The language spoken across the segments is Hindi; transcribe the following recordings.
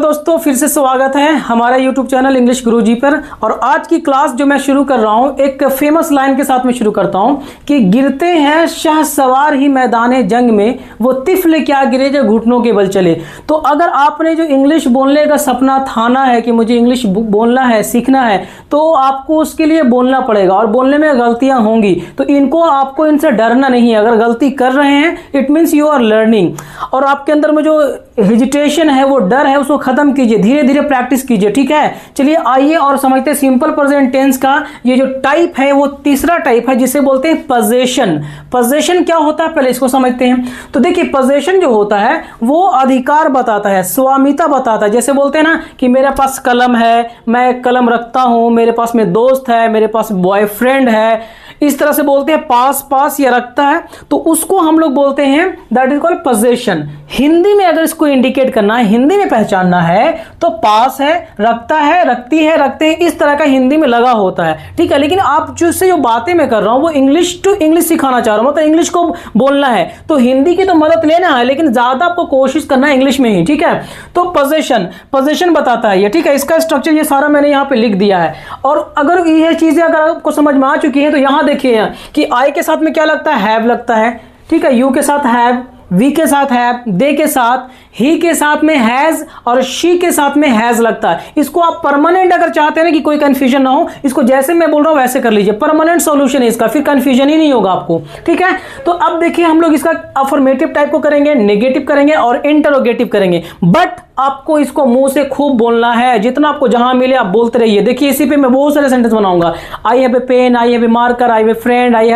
दोस्तों, फिर से स्वागत है हमारे YouTube चैनल इंग्लिश गुरुजी पर। और आज की क्लास जो मैं शुरू कर रहा हूं, एक फेमस लाइन के साथ में शुरू करता हूं कि गिरते हैं शहसवार ही मैदाने जंग में, वो तिफल क्या गिरे जो घुटनों के बल चले। तो अगर आपने जो इंग्लिश बोलने का सपना ठाना है कि मुझे इंग्लिश बोलना है, सीखना है, तो आपको उसके लिए बोलना पड़ेगा। और बोलने में गलतियां होंगी तो आपको इनसे डरना नहीं है। अगर गलती कर रहे हैं it means you are learning. और आपके अंदर में जो हेजिटेशन है, वो डर है, उसको खत्म कीजिए, धीरे धीरे प्रैक्टिस कीजिए। ठीक है, चलिए आइए और समझते हैं सिंपल प्रेजेंट टेंस का ये जो टाइप है वो तीसरा टाइप है जिसे बोलते हैं पोजेशन। पोजेशन क्या होता है पहले इसको समझते हैं। तो देखिए, पोजेशन जो होता है वो अधिकार बताता है, स्वामिता बताता है। जैसे बोलते हैं ना कि मेरे पास कलम है, मैं कलम रखता हूं, मेरे पास में दोस्त है, मेरे पास बॉयफ्रेंड है, इस तरह से बोलते हैं पास पास या रखता है, तो उसको हम लोग बोलते हैं that is called possession. Hindi में अगर इसको इंडिकेट करना है, हिंदी में पहचानना है, तो पास है, रखता है, रखती है, रखते हैं, इस तरह का हिंदी में लगा होता है। ठीक है, लेकिन आप जो बातें मैं कर रहा हूं वो इंग्लिश टू इंग्लिश सिखाना चाह रहा हूं, मतलब इंग्लिश को बोलना है, तो हिंदी की तो मदद लेना है, लेकिन ज्यादा आपको कोशिश करना है इंग्लिश में ही। ठीक है, तो पोजेशन बताता है ये। ठीक है, इसका स्ट्रक्चर ये सारा मैंने यहां पे लिख दिया है। और अगर ये चीजें अगर आपको समझ में आ चुकी है तो यहां देखिए कि आई के साथ में क्या लगता है, हैव लगता है। ठीक है, यू के साथ हैव, वी के साथ हैव, दे के साथ, ही के साथ में हैज और शी के साथ में हैज लगता है। इसको आप परमानेंट अगर चाहते हैं ना कि कोई कंफ्यूजन ना हो, इसको जैसे मैं बोल रहा हूं वैसे कर लीजिए। परमानेंट सॉल्यूशन है इसका, फिर कंफ्यूजन ही नहीं होगा आपको। ठीक है, तो अब देखिए हम लोग इसका अफर्मेटिव टाइप को करेंगे, नेगेटिव करेंगे और इंटरोगेटिव करेंगे। बट आपको इसको मुंह से खूब बोलना है, जितना आपको जहां मिले आप बोलते रहिए। देखिए, इसी पे मैं बहुत सारे सेंटेंस बनाऊंगा। I have a pen, I have a marker, I have a friend, I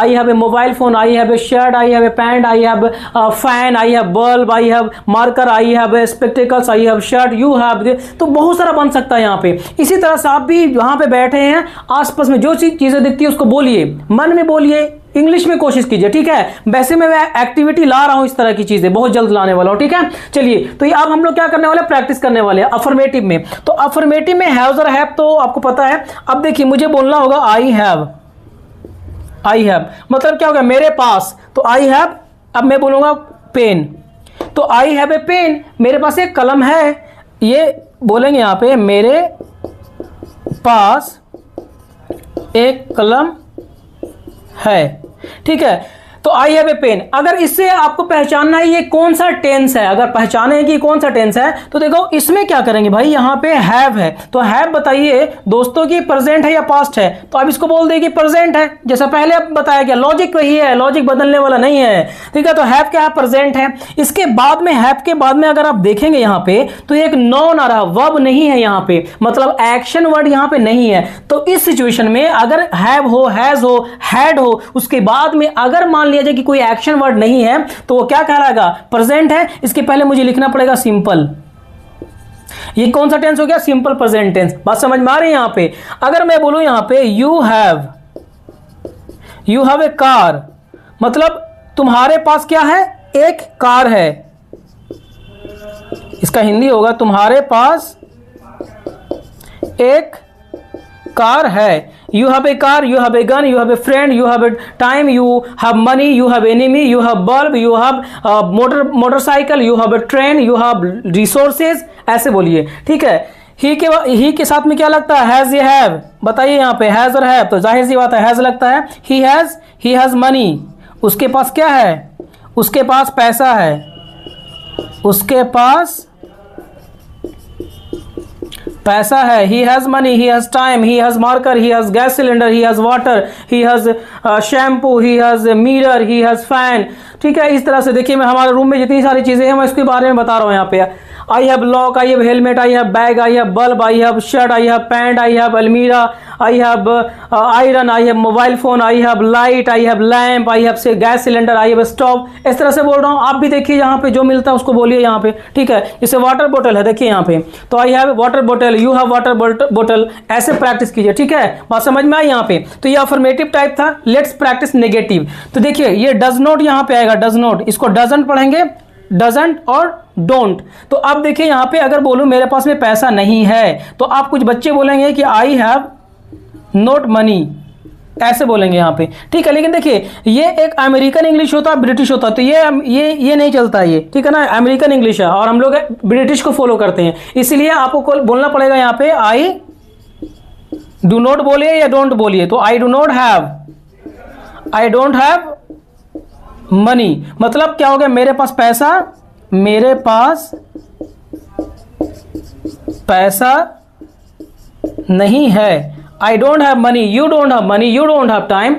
have a mobile phone, I have a shirt, I have a pant, I have fan, I have bulb, I have marker, I have spectacles, I have shirt, you have. तो बहुत सारा बन सकता है यहाँ पे। इसी तरह से आप भी वहां पे बैठे हैं, आसपास में जो चीजें दिखती है उसको बोलिए, मन में बोलिए, इंग्लिश में कोशिश कीजिए। ठीक है, वैसे मैं एक्टिविटी ला रहा हूं, इस तरह की चीजें बहुत जल्द लाने वाला हूं। ठीक है, चलिए तो ये अब हम लोग क्या करने वाले, प्रैक्टिस करने वाले हैं अफर्मेटिव में। तो अफर्मेटिव में हैव और हैव तो आपको पता है। अब देखिए, मुझे बोलना होगा आई हैव। आई हैव मतलब क्या होगा, मेरे पास। तो आई हैव, अब मैं बोलूंगा पेन, तो आई हैव ए पेन, मेरे पास एक कलम है। ये बोलेंगे यहां पे, मेरे पास एक कलम है। ठीक है, तो आई हैव ए पेन। अगर इससे आपको पहचानना है ये कौन सा टेंस है, अगर पहचाने कि कौन सा टेंस है, तो देखो इसमें क्या करेंगे भाई, यहां पे हैव है, तो हैव बताइए दोस्तों की प्रेजेंट है या पास्ट है, तो आप इसको बोल देंगे प्रेजेंट है, जैसा पहले अब बताया गया। लॉजिक वही है, लॉजिक बदलने वाला नहीं है। ठीक है, तो हैव क्या है, प्रेजेंट है। इसके बाद में, हैव के बाद में अगर आप देखेंगे यहां पे, तो एक नॉन आ रहा, वर्ब नहीं है यहां पे, मतलब एक्शन वर्ड यहां पे नहीं है। तो इस सिचुएशन में अगर हैव हो, हैज हो, हैड हो, उसके बाद में अगर मान लिया जाए कि कोई एक्शन वर्ड नहीं है, तो वो क्या कहलाएगा, प्रेजेंट है। इसके पहले मुझे लिखना पड़ेगा सिंपल। ये कौन सा टेंस हो गया, सिंपल प्रेजेंट टेंस। बात समझ में आ रही है यहां पे। अगर मैं बोलूं यहां पे यू हैव ए कार, मतलब तुम्हारे पास क्या है, एक कार है। इसका हिंदी होगा तुम्हारे पास एक कार है। You have a car, you have a gun, you have a friend, you have a time, you have money, you have enemy, you have bulb, you have motorcycle, you have a train, you have resources, ऐसे बोलिए। ठीक है, ही के साथ में क्या लगता है, हैज या हैव, बताइए यहाँ पे हैज और हैव, तो जाहिर सी बात है हैज लगता है। ही हैज मनी, उसके पास क्या है, उसके पास पैसा है, उसके पास पैसा है। He has money, he has time, he has marker, he has gas cylinder, he has water, he has shampoo, he has mirror, he has fan. ठीक है, इस तरह से देखिए, मैं हमारे रूम में जितनी सारी चीजें हैं मैं इसके बारे में बता रहा हूं यहाँ पे। I have lock, I have helmet, I have bag, I have bulb, I have shirt, I have pant, I have अलमीरा, I have iron, I have mobile phone, I have लाइट, आई हैव लैम्प, आई हैव से gas cylinder, I have stove. इस तरह से बोल रहा हूँ, आप भी देखिए यहाँ पे जो मिलता है उसको बोलिए यहाँ पे। ठीक है, जैसे वाटर बोतल है, देखिए यहाँ पे, तो आई हैव वाटर बोतल, यू हैव वाटर बोतल, ऐसे प्रैक्टिस कीजिए। ठीक है, बात समझ में आई यहाँ पे। तो ये अफर्मेटिव टाइप था। Let's practice negative. तो देखिए, ये डज नॉट यहाँ पे आएगा, डज नॉट, इसको डजंट पढ़ेंगे, डजंट और डोंट। तो अब देखिए यहाँ पे अगर बोलूं मेरे पास में पैसा नहीं है, तो आप कुछ बच्चे बोलेंगे कि आई हैव नॉट मनी, ऐसे बोलेंगे यहाँ पे, ठीक है। लेकिन देखिए ये एक अमेरिकन इंग्लिश होता है, ब्रिटिश होता है, तो ये नहीं चलता ये, ठीक है ना। अमेरिकन इंग्लिश है और हम लोग ब्रिटिश को फॉलो करते हैं, इसलिए आपको बोलना पड़ेगा यहाँ पे आई डू नॉट बोलिए या डोंट बोलिए। तो I do not have money, मतलब क्या हो गया, मेरे पास पैसा नहीं है। I don't have money, you don't have money, you don't have time,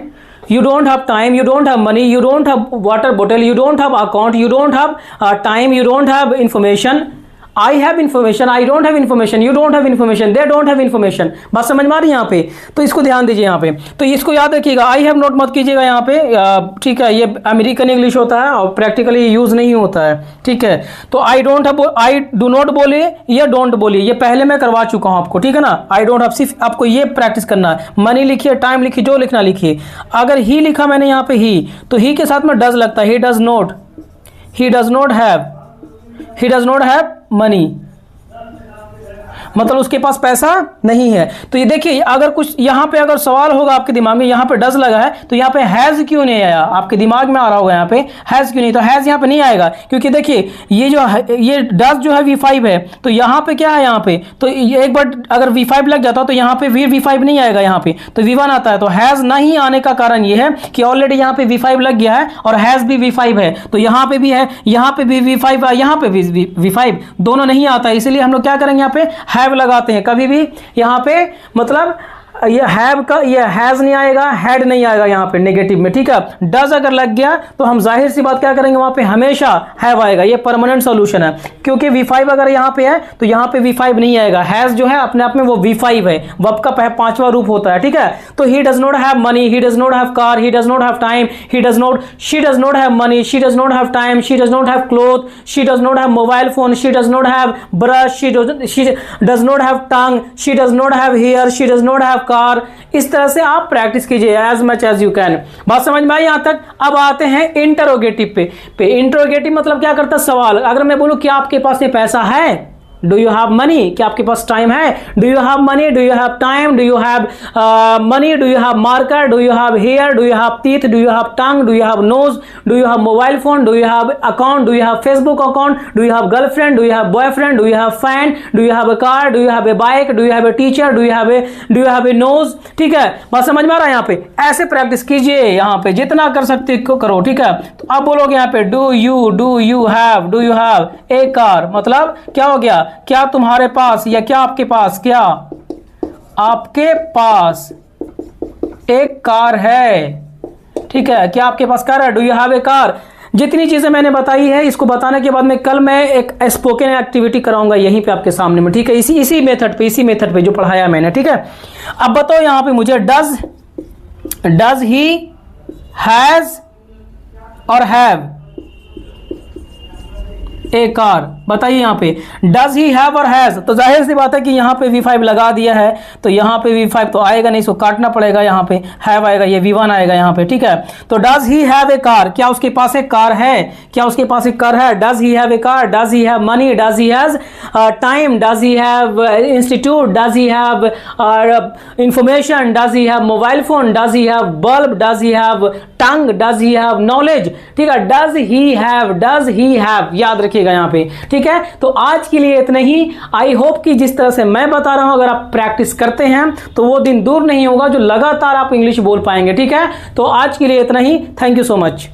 you don't have time, you don't have money, you don't have water bottle, you don't have account, you don't have time, you don't have information. I have information, I don't have information, you don't have information, they don't have information। बात समझ में आ रही है यहाँ पे, तो इसको ध्यान दीजिए यहाँ पे। तो इसको याद रखिएगा, आई हैव नोट मत कीजिएगा यहाँ पे, ठीक है। ये अमेरिकन इंग्लिश होता है और प्रैक्टिकली यूज नहीं होता है, ठीक है। तो आई डू नॉट बोलिए या डोंट बोलिए, ये पहले मैं करवा चुका हूँ आपको, ठीक है ना। आई डोंट हैव, सिर्फ आपको ये प्रैक्टिस करना है। मनी लिखिए, टाइम लिखिए, जो लिखना लिखिए। अगर ही लिखा मैंने यहाँ पे ही, तो ही के साथ में डज लगता है, ही डज नॉट हैव मनी, मतलब उसके पास पैसा नहीं है। तो ये देखिए, अगर कुछ यहाँ पे अगर सवाल होगा आपके दिमाग में, यहाँ पे डज लगा है तो यहाँ पे हैज क्यों नहीं आया, आपके दिमाग में आ रहा होगा यहाँ पे हैज क्यों नहीं, तो हैज यहाँ पे नहीं आएगा, क्योंकि देखिए ये डज जो है V5 है, तो यहाँ पे क्या है, यहाँ पे तो एक बार अगर V5 लग जाता तो यहाँ पे V5 नहीं आएगा, यहाँ पे तो V1 आता है। तो हैज नहीं आने का कारण ये है कि ऑलरेडी यहाँ पे V5 लग गया है और हैज भी V5 है, तो यहाँ पे भी है, यहाँ पे भी V5 है, यहाँ पे भी V5, दोनों नहीं आता है। इसलिए हम लोग क्या करेंगे, यहाँ पे हैव लगाते हैं। कभी भी यहाँ पे मतलब ये हैव का ये हैज नहीं आएगा, हैड नहीं आएगा यहाँ पे नेगेटिव में, ठीक है। डज अगर लग गया तो हम जाहिर सी बात क्या करेंगे, वहां पे हमेशा हैव आएगा, ये परमानेंट सॉल्यूशन है। क्योंकि V5 अगर यहाँ पे है तो यहाँ पे V5 नहीं आएगा। हैज जो है अपने आप में वो V5 है, वर्ब का पांचवा रूप होता है, ठीक है। तो he does not have money, he does not have car, he does not have time, she does not have money, she does not have time, she does not have cloth, she does not have mobile phone, she does not have brush, she does not have tongue, she does not have hair, she does not have car. इस तरह से आप प्रैक्टिस कीजिए as much as you can. बात समझ में आई यहां तक। अब आते हैं इंटरोगेटिव पे। इंटरोगेटिव मतलब क्या करता है, सवाल। अगर मैं बोलूं क्या आपके पास ये पैसा है, डू यू हैव मनी, क्या आपके पास टाइम है, do you have money, do you have time, do you have money, do you have marker, do you have hair, do you have teeth, do you have tongue, do you have nose, do you have mobile phone, do you have account, do you have Facebook account, do you have girlfriend, do you have boyfriend, do you have fan, do you have a car, do you have a bike, do you have a teacher, do you have a nose, ठीक है। बात समझ में आ रहा है यहाँ पे। ऐसे प्रैक्टिस कीजिए, यहाँ पे जितना कर सकते करो, ठीक है। तो आप बोलोगे यहाँ पे do you have A car, मतलब क्या हो गया, क्या तुम्हारे पास या क्या आपके पास, क्या आपके पास एक कार है, ठीक है। क्या आपके पास कार है, do you have A car. जितनी चीजें मैंने बताई है, इसको बताने के बाद में कल मैं एक स्पोकन एक्टिविटी कराऊंगा यहीं पे आपके सामने में, ठीक है। इसी मेथड पे जो पढ़ाया मैंने, ठीक है। अब बताओ यहाँ पे मुझे डज ही हैज और हैव ए कार, बताइए यहाँ पे डज ही हैव और हैज। तो जाहिर सी बात है कि यहाँ पे V5 लगा दिया है, तो यहाँ पे V5 तो आएगा नहीं, इसको काटना पड़ेगा। यहाँ पे हैव आएगा, ये V1 आएगा यहाँ पे, ठीक है। तो does he have a car, क्या उसके पास एक कार है, क्या उसके पास एक कार है। Does he have a car, does he have money, does he has time, does he have institute, does he have information, does he have mobile phone, does he have bulb, does he have tongue, does he have knowledge, ठीक है। डज ही हैव याद रखिएगा यहाँ पे, ठीक है। तो आज के लिए इतना ही। आई होप कि जिस तरह से मैं बता रहा हूं अगर आप प्रैक्टिस करते हैं तो वो दिन दूर नहीं होगा जो लगातार आप इंग्लिश बोल पाएंगे, ठीक है। तो आज के लिए इतना ही। Thank you so much.